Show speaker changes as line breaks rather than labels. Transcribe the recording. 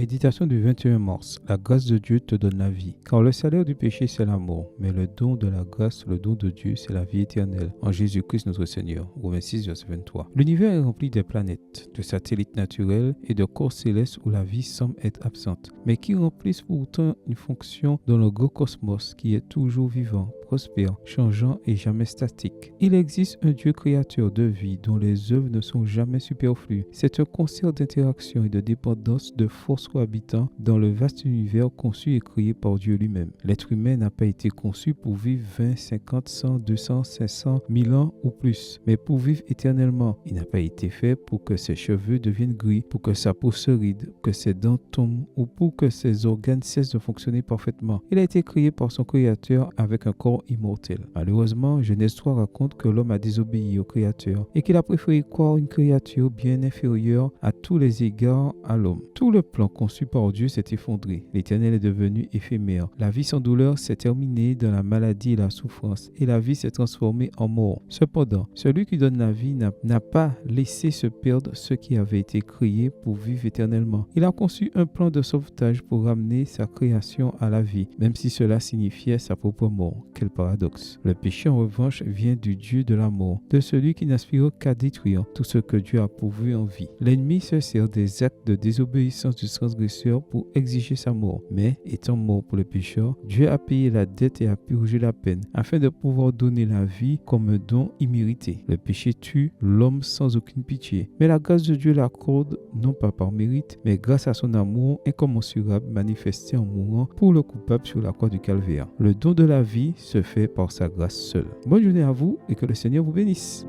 Méditation du 21 mars. La grâce de Dieu te donne la vie. Car le salaire du péché, c'est la mort. Mais le don de la grâce, le don de Dieu, c'est la vie éternelle. En Jésus-Christ notre Seigneur. Romains 6, verset 23. L'univers est rempli de planètes, de satellites naturels et de corps célestes où la vie semble être absente, mais qui remplissent pourtant une fonction dans le gros cosmos qui est toujours vivant, prospère, changeant et jamais statique. Il existe un Dieu créateur de vie dont les œuvres ne sont jamais superflues. C'est un concert d'interaction et de dépendance de forces cohabitant dans le vaste univers conçu et créé par Dieu lui-même. L'être humain n'a pas été conçu pour vivre 20, 50, 100, 200, 500, 1000 ans ou plus, mais pour vivre éternellement. Il n'a pas été fait pour que ses cheveux deviennent gris, pour que sa peau se ride, que ses dents tombent ou pour que ses organes cessent de fonctionner parfaitement. Il a été créé par son Créateur avec un corps immortel. Malheureusement, Genèse 3 raconte que l'homme a désobéi au Créateur et qu'il a préféré croire une créature bien inférieure à tous les égards à l'homme. Tout le plan conçu par Dieu s'est effondré. L'Éternel est devenu éphémère. La vie sans douleur s'est terminée dans la maladie et la souffrance, et la vie s'est transformée en mort. Cependant, celui qui donne la vie n'a pas laissé se perdre ce qui avait été créé pour vivre éternellement. Il a conçu un plan de sauvetage pour ramener sa création à la vie, même si cela signifiait sa propre mort. Quel paradoxe. Le péché, en revanche, vient du Dieu de la mort, de celui qui n'aspire qu'à détruire tout ce que Dieu a pourvu en vie. L'ennemi se sert des actes de désobéissance du transgresseur pour exiger sa mort. Mais, étant mort pour le pécheur, Dieu a payé la dette et a purgé la peine, afin de pouvoir donner la vie comme un don immérité. Le péché tue l'homme sans aucune pitié. Mais la grâce de Dieu l'accorde non pas par mérite, mais grâce à son amour incommensurable manifesté en mourant pour le coupable sur la croix du calvaire. Le don de la vie se fait par sa grâce seule. Bonne journée à vous et que le Seigneur vous bénisse.